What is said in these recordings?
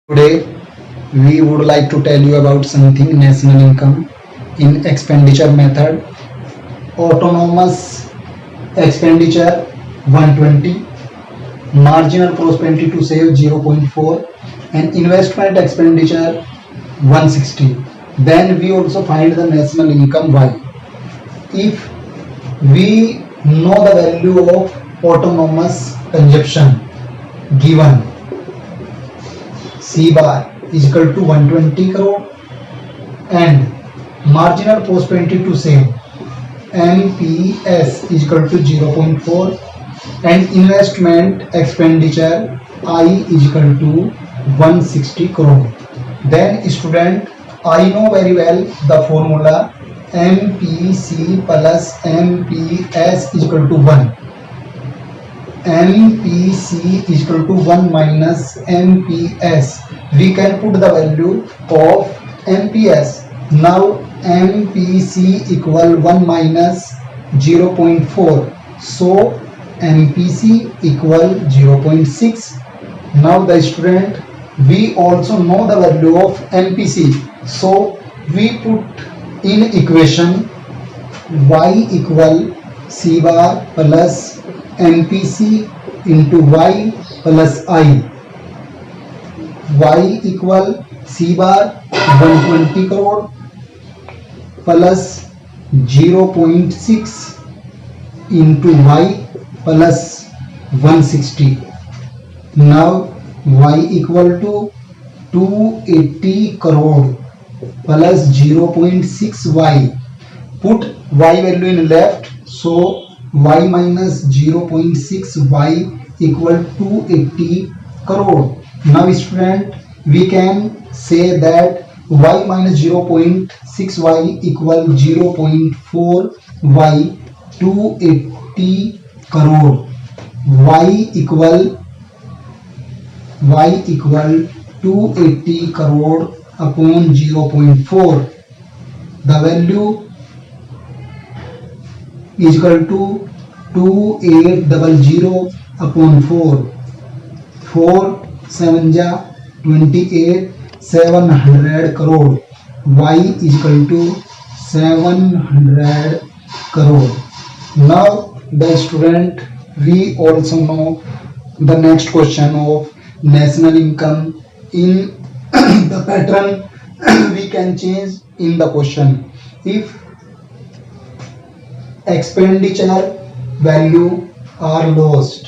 Today, we would like to tell you about something national income in expenditure method. Autonomous expenditure 120, marginal prosperity to save 0.4, and investment expenditure 160. Then we also find the national income Y. If we know the value of autonomous consumption given C bar is equal to 120 crore and marginal prosperity to save MPS is equal to 0.4 and investment expenditure I is equal to 160 crore. Then student, I know very well the formula MPC plus MPS is equal to 1. MPC is equal to 1 minus MPS. We can put the value of MPS. Now MPC equal 1 minus 0.4. So MPC equal 0.6. Now the student, we also know the value of MPC. So we put in equation Y equal C bar plus MPC into Y plus I. Y equal C bar 120 crore plus 0.6 into Y plus 160. Now Y equal to 280 crore plus 0.6Y. Put Y value in left, so Y minus 0.6Y equal 280 crore. Now student, we can say that Y minus 0.6Y equal 0.4Y, 280 crore. Y equal 280 crore upon 0.4. The value is equal to 2800 upon 4. 4 7 ja 28, 700 crore. Y is equal to 700 crore. Now the student, we also know the next question of national income. In the pattern we can change in the question. If expenditure value are lost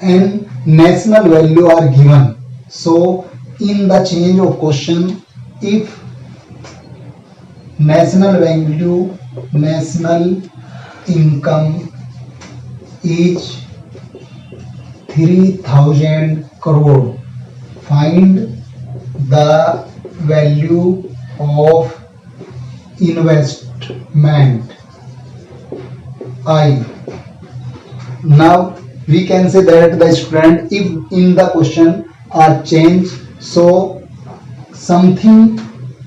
and national value are given, so in the change of question, if national value, national income is 3000 crore, find the value of investment I. Now we can say that the student, if in the question are changed, so something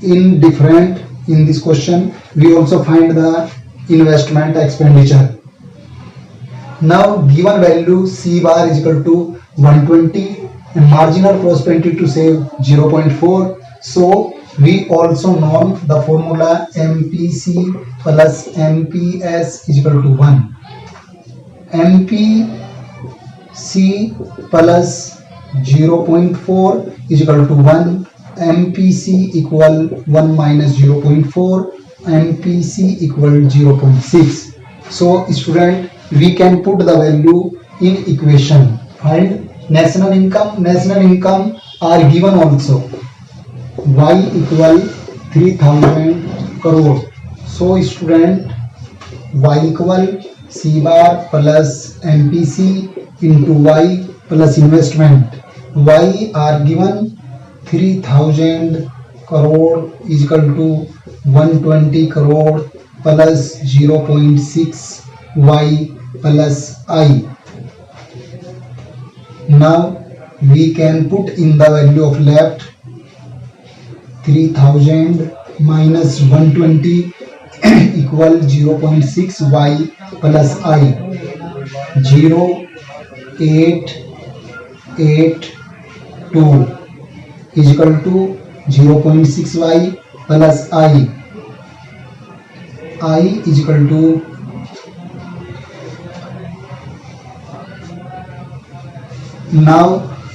in different in this question, we also find the investment expenditure. Now given value C bar is equal to 120 and marginal prosperity to save 0.4. So we also know the formula MPC plus MPS is equal to 1. MPC plus 0.4 is equal to 1. MPC equal 1 minus 0.4. MPC equal 0.6. So student, we can put the value in equation. Find national income. National income are given also. Y equal 3000 crore. So student, Y equal C bar plus MPC into Y plus investment. Y are given 3000 crore is equal to 120 crore plus 0.6 Y plus I. Now we can put in the value of left. 3000 minus 120 equal 0.6 Y plus I. 0, 8, 8, 2 is equal to 0.6y plus I is equal to now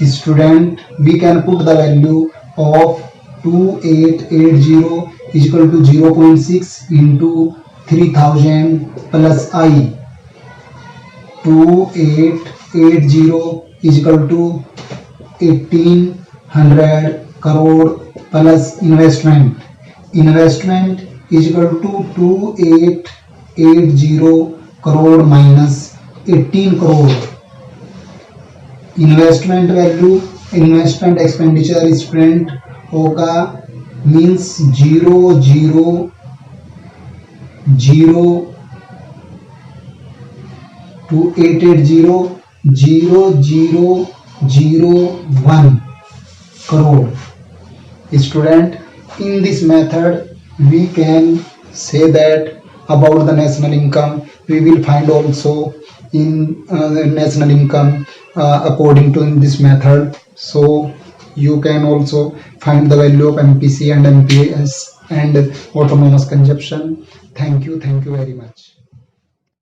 student we can put the value of 2880 is equal to 0.6 into 3000 plus I. 2880 is equal to 1800 crore plus investment is equal to 2880 crore minus 18 crore. Investment value investment expenditure student होगा means 0.02880,0001 crore. Student, in this method we can say that about the national income. We will find also in national income according to this method. So you can also find the value of MPC and MPS and autonomous consumption. Thank you very much.